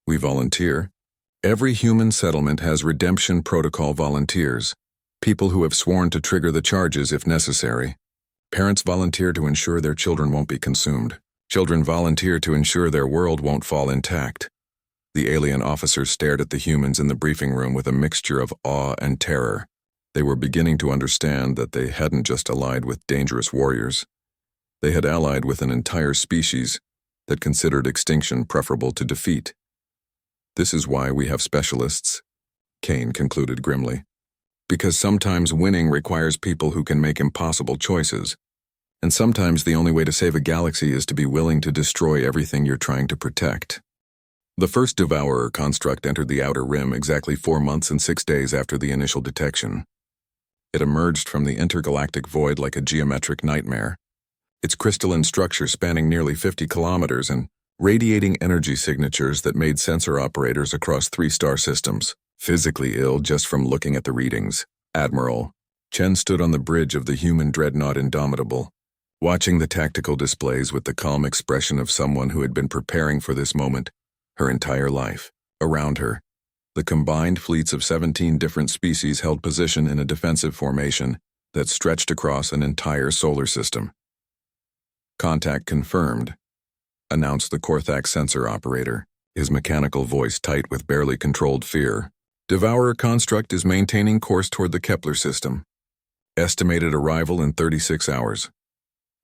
We volunteer. Every human settlement has Redemption Protocol volunteers, people who have sworn to trigger the charges if necessary. Parents volunteer to ensure their children won't be consumed. Children volunteer to ensure their world won't fall intact. The alien officers stared at the humans in the briefing room with a mixture of awe and terror. They were beginning to understand that they hadn't just allied with dangerous warriors. They had allied with an entire species that considered extinction preferable to defeat. This is why we have specialists, Kane concluded grimly. Because sometimes winning requires people who can make impossible choices. And sometimes the only way to save a galaxy is to be willing to destroy everything you're trying to protect. The first Devourer construct entered the Outer Rim exactly 4 months and 6 days after the initial detection. It emerged from the intergalactic void like a geometric nightmare, its crystalline structure spanning nearly 50 kilometers and radiating energy signatures that made sensor operators across 3 star systems physically ill just from looking at the readings. Admiral Chen stood on the bridge of the human dreadnought Indomitable, watching the tactical displays with the calm expression of someone who had been preparing for this moment her entire life. Around her, the combined fleets of 17 different species held position in a defensive formation that stretched across an entire solar system. Contact confirmed, announced the Korthak sensor operator, his mechanical voice tight with barely controlled fear. Devourer construct is maintaining course toward the Kepler system. Estimated arrival in 36 hours.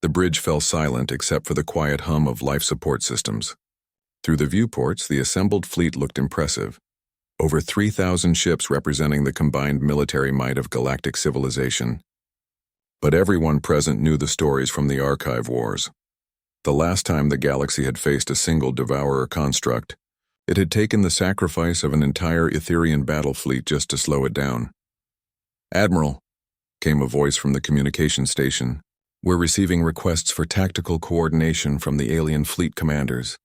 The bridge fell silent except for the quiet hum of life support systems. Through the viewports, the assembled fleet looked impressive. Over 3,000 ships representing the combined military might of galactic civilization. But everyone present knew the stories from the archive wars. The last time the galaxy had faced a single Devourer construct, it had taken the sacrifice of an entire Etherian battle fleet just to slow it down. Admiral, came a voice from the communication station. We're receiving requests for tactical coordination from the alien fleet commanders.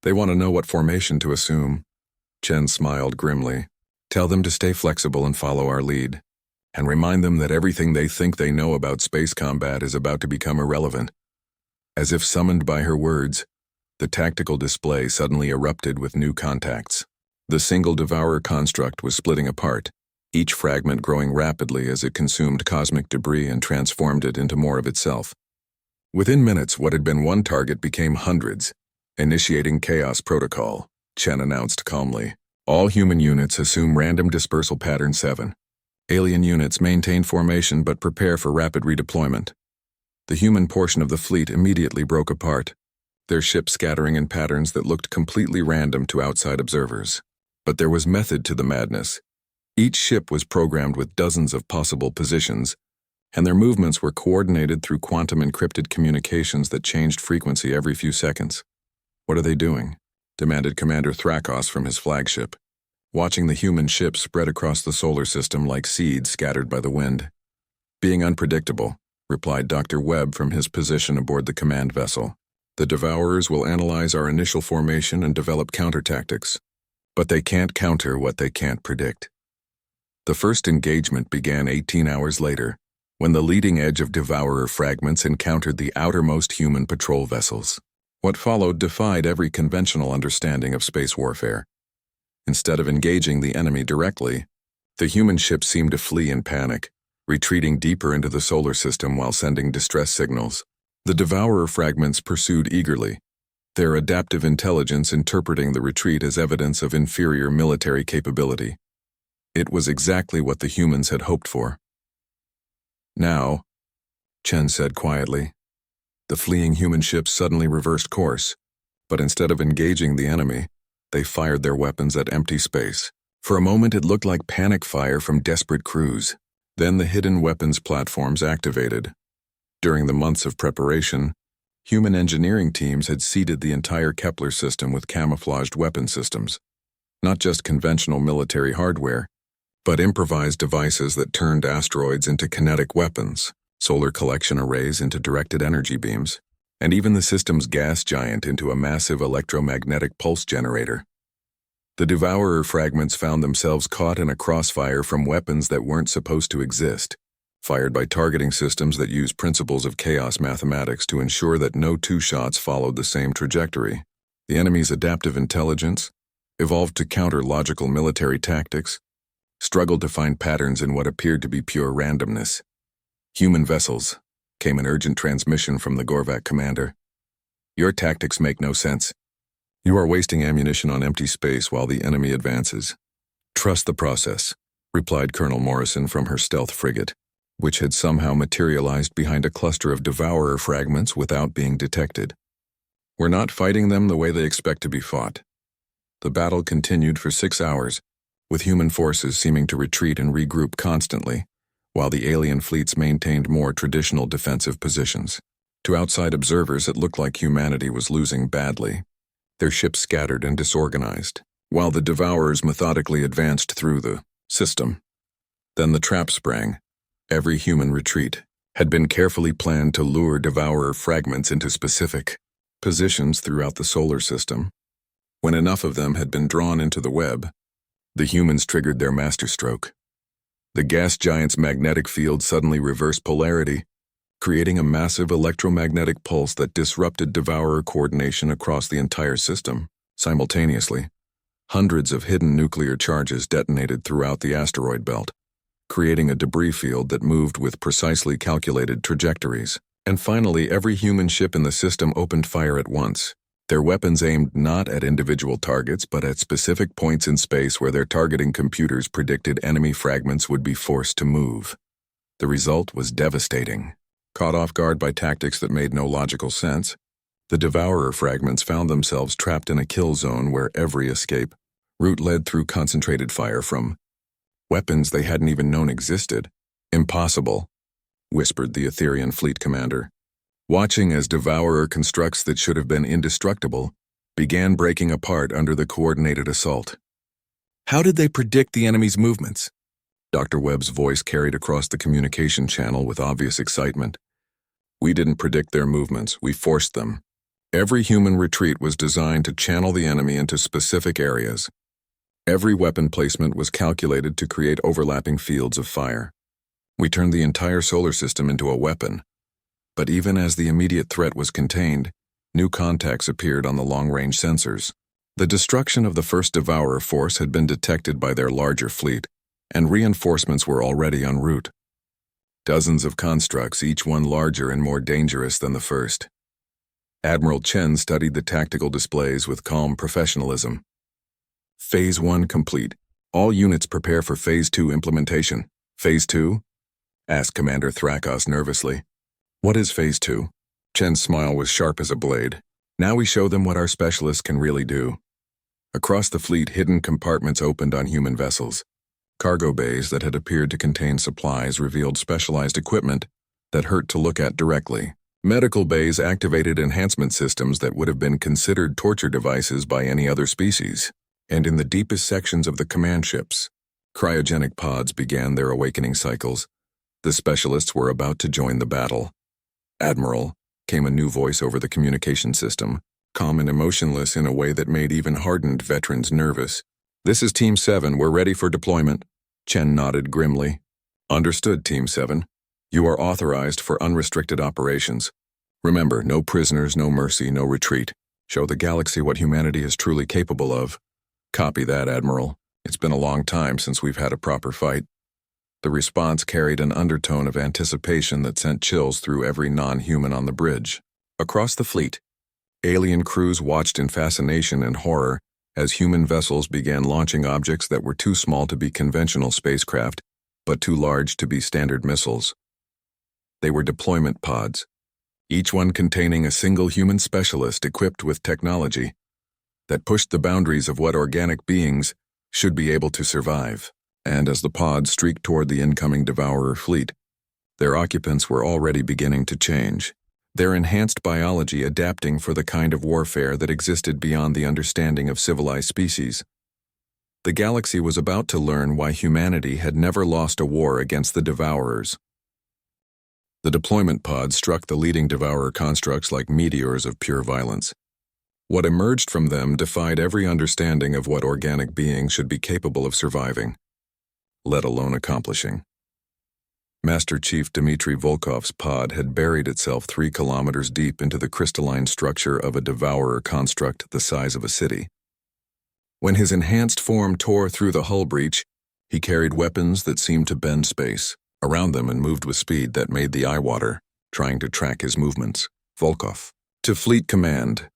They want to know what formation to assume. Chen smiled grimly. Tell them to stay flexible and follow our lead. And remind them that everything they think they know about space combat is about to become irrelevant. As if summoned by her words, the tactical display suddenly erupted with new contacts. The single Devourer construct was splitting apart, each fragment growing rapidly as it consumed cosmic debris and transformed it into more of itself. Within minutes, what had been one target became hundreds. Initiating Chaos Protocol, Chen announced calmly. All human units assume Random Dispersal Pattern 7. Alien units maintain formation but prepare for rapid redeployment. The human portion of the fleet immediately broke apart, their ships scattering in patterns that looked completely random to outside observers. But there was method to the madness. Each ship was programmed with dozens of possible positions, and their movements were coordinated through quantum-encrypted communications that changed frequency every few seconds. What are they doing? Demanded Commander Thrakos from his flagship, watching the human ships spread across the solar system like seeds scattered by the wind. Being unpredictable, replied Dr. Webb from his position aboard the command vessel. The Devourers will analyze our initial formation and develop counter-tactics, but they can't counter what they can't predict. The first engagement began 18 hours later, when the leading edge of Devourer fragments encountered the outermost human patrol vessels. What followed defied every conventional understanding of space warfare. Instead of engaging the enemy directly, the human ships seemed to flee in panic, retreating deeper into the solar system while sending distress signals. The Devourer fragments pursued eagerly, their adaptive intelligence interpreting the retreat as evidence of inferior military capability. It was exactly what the humans had hoped for. Now, Chen said quietly, the fleeing human ships suddenly reversed course, but instead of engaging the enemy, they fired their weapons at empty space. For a moment it looked like panic fire from desperate crews. Then the hidden weapons platforms activated. During the months of preparation, human engineering teams had seeded the entire Kepler system with camouflaged weapon systems. Not just conventional military hardware, but improvised devices that turned asteroids into kinetic weapons, solar collection arrays into directed energy beams, and even the system's gas giant into a massive electromagnetic pulse generator. The Devourer fragments found themselves caught in a crossfire from weapons that weren't supposed to exist, fired by targeting systems that use principles of chaos mathematics to ensure that no two shots followed the same trajectory. The enemy's adaptive intelligence, evolved to counter logical military tactics, struggled to find patterns in what appeared to be pure randomness. Human vessels, came an urgent transmission from the Gorvat commander. Your tactics make no sense. You are wasting ammunition on empty space while the enemy advances. Trust the process, replied Colonel Morrison from her stealth frigate, which had somehow materialized behind a cluster of Devourer fragments without being detected. We're not fighting them the way they expect to be fought. The battle continued for 6 hours, with human forces seeming to retreat and regroup constantly, while the alien fleets maintained more traditional defensive positions. To outside observers, it looked like humanity was losing badly. Their ships scattered and disorganized, while the Devourers methodically advanced through the system. Then the trap sprang. Every human retreat had been carefully planned to lure Devourer fragments into specific positions throughout the solar system. When enough of them had been drawn into the web, the humans triggered their masterstroke. The gas giant's magnetic field suddenly reversed polarity, creating a massive electromagnetic pulse that disrupted Devourer coordination across the entire system. Simultaneously, hundreds of hidden nuclear charges detonated throughout the asteroid belt, creating a debris field that moved with precisely calculated trajectories. And finally, every human ship in the system opened fire at once, their weapons aimed not at individual targets but at specific points in space where their targeting computers predicted enemy fragments would be forced to move. The result was devastating. Caught off guard by tactics that made no logical sense, the Devourer fragments found themselves trapped in a kill zone where every escape route led through concentrated fire from weapons they hadn't even known existed. Impossible, whispered the Etherian fleet commander, watching as Devourer constructs that should have been indestructible began breaking apart under the coordinated assault. How did they predict the enemy's movements? Dr. Webb's voice carried across the communication channel with obvious excitement. We didn't predict their movements, we forced them. Every human retreat was designed to channel the enemy into specific areas. Every weapon placement was calculated to create overlapping fields of fire. We turned the entire solar system into a weapon. But even as the immediate threat was contained, new contacts appeared on the long-range sensors. The destruction of the first Devourer force had been detected by their larger fleet, and reinforcements were already en route. Dozens of constructs, each one larger and more dangerous than the first. Admiral Chen studied the tactical displays with calm professionalism. Phase 1 complete. All units prepare for Phase 2 implementation. Phase 2? Asked Commander Thrakos nervously. What is Phase 2? Chen's smile was sharp as a blade. Now we show them what our specialists can really do. Across the fleet, hidden compartments opened on human vessels. Cargo bays that had appeared to contain supplies revealed specialized equipment that hurt to look at directly. Medical bays activated enhancement systems that would have been considered torture devices by any other species. And in the deepest sections of the command ships, cryogenic pods began their awakening cycles. The specialists were about to join the battle. Admiral, came a new voice over the communication system, calm and emotionless in a way that made even hardened veterans nervous. This is Team 7, we're ready for deployment. Chen nodded grimly. Understood, Team 7. You are authorized for unrestricted operations. Remember, no prisoners, no mercy, no retreat. Show the galaxy what humanity is truly capable of. Copy that, Admiral. It's been a long time since we've had a proper fight. The response carried an undertone of anticipation that sent chills through every non-human on the bridge. Across the fleet, alien crews watched in fascination and horror as human vessels began launching objects that were too small to be conventional spacecraft, but too large to be standard missiles. They were deployment pods, each one containing a single human specialist equipped with technology that pushed the boundaries of what organic beings should be able to survive. And as the pods streaked toward the incoming Devourer fleet, their occupants were already beginning to change, their enhanced biology adapting for the kind of warfare that existed beyond the understanding of civilized species. The galaxy was about to learn why humanity had never lost a war against the Devourers. The deployment pod struck the leading Devourer constructs like meteors of pure violence. What emerged from them defied every understanding of what organic beings should be capable of surviving, let alone accomplishing. Master Chief Dmitry Volkov's pod had buried itself 3 kilometers deep into the crystalline structure of a Devourer construct the size of a city. When his enhanced form tore through the hull breach, he carried weapons that seemed to bend space around them and moved with speed that made the eye water, trying to track his movements. Volkov. To Fleet Command.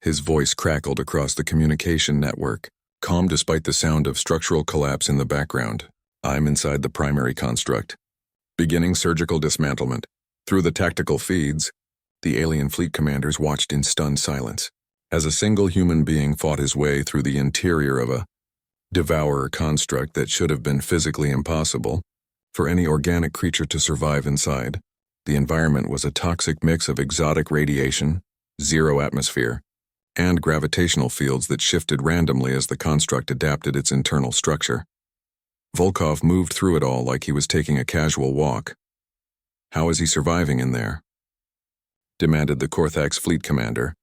His voice crackled across the communication network, calm despite the sound of structural collapse in the background. I'm inside the primary construct. Beginning surgical dismantlement. Through the tactical feeds, the alien fleet commanders watched in stunned silence as a single human being fought his way through the interior of a Devourer construct that should have been physically impossible for any organic creature to survive inside. The environment was a toxic mix of exotic radiation, zero atmosphere, and gravitational fields that shifted randomly as the construct adapted its internal structure. Volkov moved through it all like he was taking a casual walk. How is he surviving in there? Demanded the Korthax fleet commander,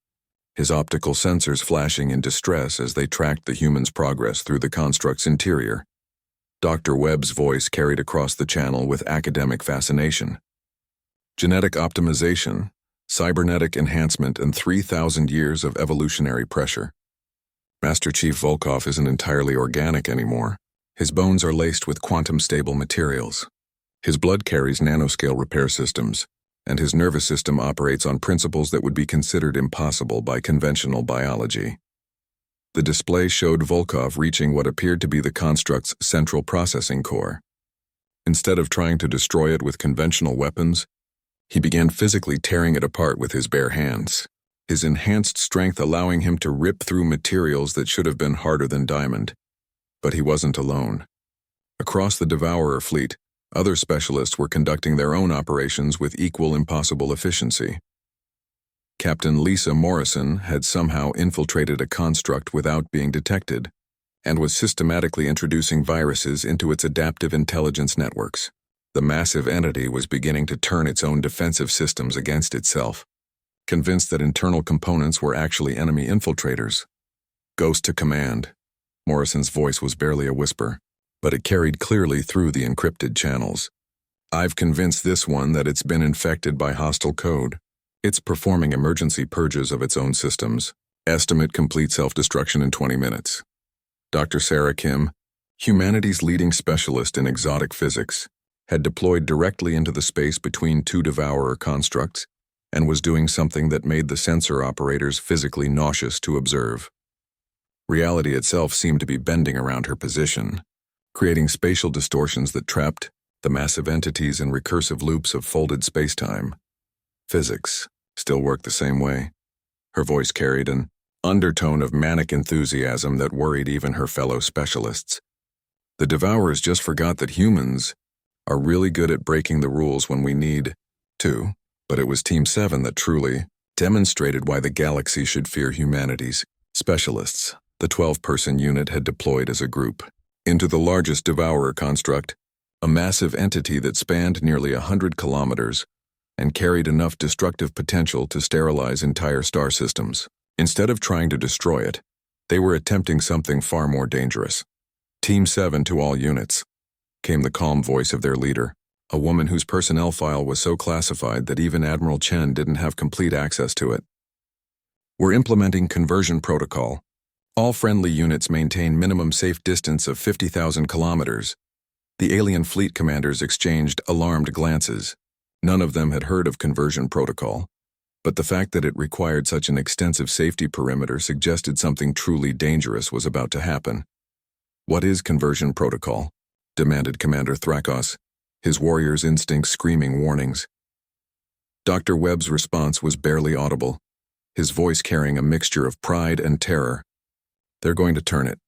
his optical sensors flashing in distress as they tracked the human's progress through the construct's interior. Dr. Webb's voice carried across the channel with academic fascination. Genetic optimization, cybernetic enhancement, and 3,000 years of evolutionary pressure. Master Chief Volkov isn't entirely organic anymore. His bones are laced with quantum-stable materials. His blood carries nanoscale repair systems, and his nervous system operates on principles that would be considered impossible by conventional biology. The display showed Volkov reaching what appeared to be the construct's central processing core. Instead of trying to destroy it with conventional weapons, he began physically tearing it apart with his bare hands, his enhanced strength allowing him to rip through materials that should have been harder than diamond. But he wasn't alone. Across the Devourer fleet, other specialists were conducting their own operations with equal impossible efficiency. Captain Lisa Morrison had somehow infiltrated a construct without being detected, and was systematically introducing viruses into its adaptive intelligence networks. The massive entity was beginning to turn its own defensive systems against itself, convinced that internal components were actually enemy infiltrators. Ghost to command. Morrison's voice was barely a whisper, but it carried clearly through the encrypted channels. I've convinced this one that it's been infected by hostile code. It's performing emergency purges of its own systems. Estimate complete self-destruction in 20 minutes. Dr. Sarah Kim, humanity's leading specialist in exotic physics, had deployed directly into the space between 2 Devourer constructs and was doing something that made the sensor operators physically nauseous to observe. Reality itself seemed to be bending around her position, creating spatial distortions that trapped the massive entities in recursive loops of folded spacetime. Physics still worked the same way. Her voice carried an undertone of manic enthusiasm that worried even her fellow specialists. The Devourers just forgot that humans are really good at breaking the rules when we need to, but it was Team 7 that truly demonstrated why the galaxy should fear humanity's specialists. The 12-person unit had deployed as a group into the largest Devourer construct, a massive entity that spanned nearly 100 kilometers and carried enough destructive potential to sterilize entire star systems. Instead of trying to destroy it, they were attempting something far more dangerous. Team 7 to all units, came the calm voice of their leader, a woman whose personnel file was so classified that even Admiral Chen didn't have complete access to it. We're implementing conversion protocol. All friendly units maintain minimum safe distance of 50,000 kilometers. The alien fleet commanders exchanged alarmed glances. None of them had heard of conversion protocol, but the fact that it required such an extensive safety perimeter suggested something truly dangerous was about to happen. What is conversion protocol? Demanded Commander Thrakos, his warrior's instincts screaming warnings. Dr. Webb's response was barely audible, his voice carrying a mixture of pride and terror. They're going to turn it.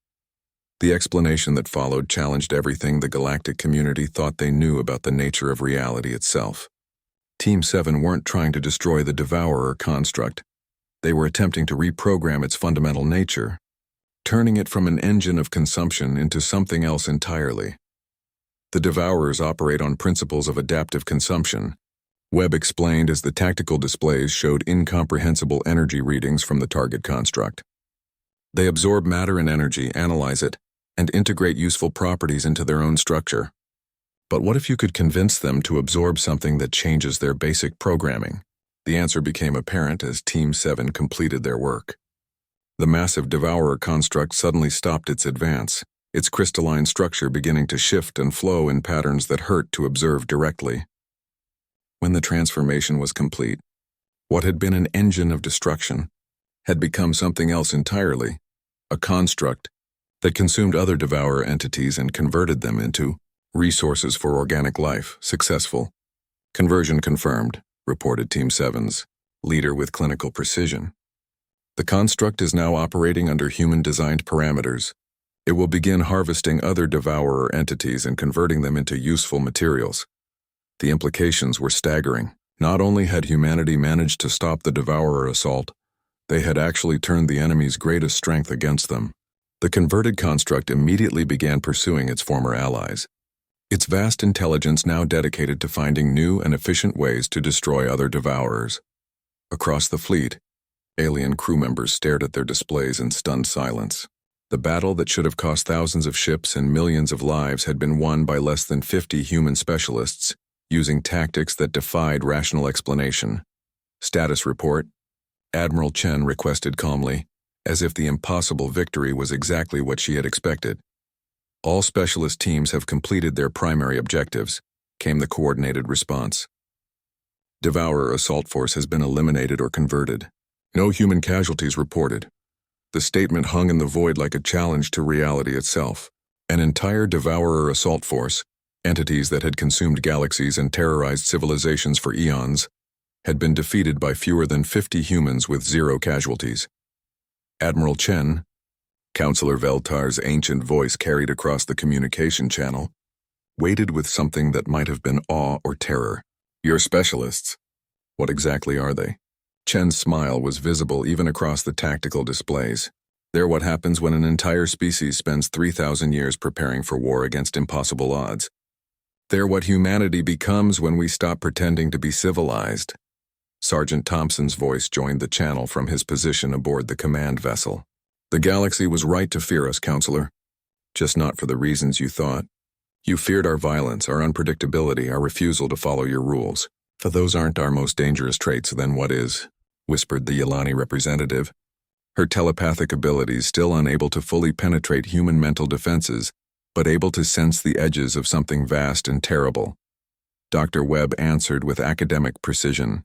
The explanation that followed challenged everything the galactic community thought they knew about the nature of reality itself. Team 7 weren't trying to destroy the Devourer construct. They were attempting to reprogram its fundamental nature. turning it from an engine of consumption into something else entirely. The Devourers operate on principles of adaptive consumption, Webb explained as the tactical displays showed incomprehensible energy readings from the target construct. They absorb matter and energy, analyze it, and integrate useful properties into their own structure. But what if you could convince them to absorb something that changes their basic programming? The answer became apparent as Team 7 completed their work. The massive Devourer construct suddenly stopped its advance, its crystalline structure beginning to shift and flow in patterns that hurt to observe directly. When the transformation was complete, what had been an engine of destruction had become something else entirely, a construct that consumed other Devourer entities and converted them into resources for organic life. Successful. Conversion confirmed, reported Team 7's leader with clinical precision. The construct is now operating under human-designed parameters. It will begin harvesting other Devourer entities and converting them into useful materials. The implications were staggering. Not only had humanity managed to stop the Devourer assault, they had actually turned the enemy's greatest strength against them. The converted construct immediately began pursuing its former allies, its vast intelligence now dedicated to finding new and efficient ways to destroy other Devourers. Across the fleet, alien crew members stared at their displays in stunned silence. The battle that should have cost thousands of ships and millions of lives had been won by less than 50 human specialists, using tactics that defied rational explanation. Status report, Admiral Chen requested calmly, as if the impossible victory was exactly what she had expected. All specialist teams have completed their primary objectives, came the coordinated response. Devourer assault force has been eliminated or converted. No human casualties reported. The statement hung in the void like a challenge to reality itself. An entire Devourer assault force, entities that had consumed galaxies and terrorized civilizations for eons, had been defeated by fewer than 50 humans with 0 casualties. Admiral Chen, Counselor Veltar's ancient voice carried across the communication channel, waited with something that might have been awe or terror. Your specialists. What exactly are they? Chen's smile was visible even across the tactical displays. They're what happens when an entire species spends 3,000 years preparing for war against impossible odds. They're what humanity becomes when we stop pretending to be civilized. Sergeant Thompson's voice joined the channel from his position aboard the command vessel. The galaxy was right to fear us, Counselor. Just not for the reasons you thought. You feared our violence, our unpredictability, our refusal to follow your rules. If those aren't our most dangerous traits, then what is? Whispered the Yelani representative, her telepathic abilities still unable to fully penetrate human mental defenses, but able to sense the edges of something vast and terrible. Dr. Webb answered with academic precision.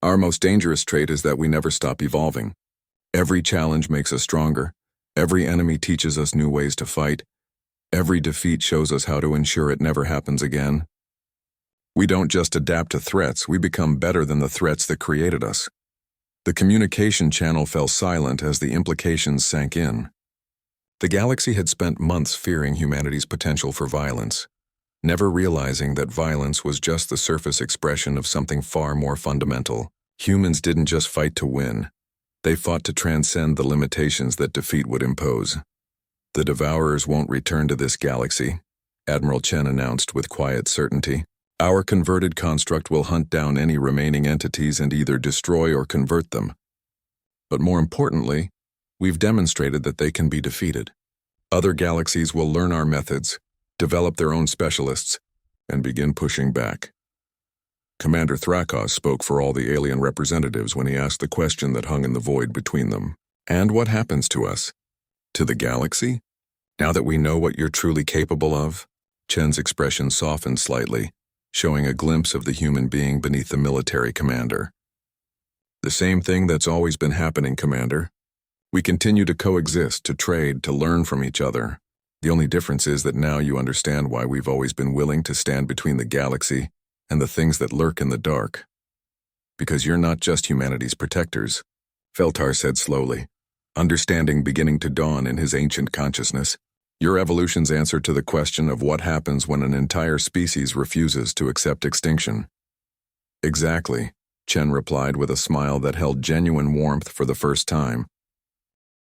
Our most dangerous trait is that we never stop evolving. Every challenge makes us stronger. Every enemy teaches us new ways to fight. Every defeat shows us how to ensure it never happens again. We don't just adapt to threats, we become better than the threats that created us. The communication channel fell silent as the implications sank in. The galaxy had spent months fearing humanity's potential for violence, never realizing that violence was just the surface expression of something far more fundamental. Humans didn't just fight to win. They fought to transcend the limitations that defeat would impose. The Devourers won't return to this galaxy, Admiral Chen announced with quiet certainty. Our converted construct will hunt down any remaining entities and either destroy or convert them. But more importantly, we've demonstrated that they can be defeated. Other galaxies will learn our methods, develop their own specialists, and begin pushing back. Commander Thrakos spoke for all the alien representatives when he asked the question that hung in the void between them. And what happens to us? To the galaxy? Now that we know what you're truly capable of? Chen's expression softened slightly, showing a glimpse of the human being beneath the military commander. The same thing that's always been happening, Commander. We continue to coexist, to trade, to learn from each other. The only difference is that now you understand why we've always been willing to stand between the galaxy and the things that lurk in the dark. Because you're not just humanity's protectors, Feltar said slowly, understanding beginning to dawn in his ancient consciousness. Your evolution's answer to the question of what happens when an entire species refuses to accept extinction. Exactly, Chen replied with a smile that held genuine warmth for the first time.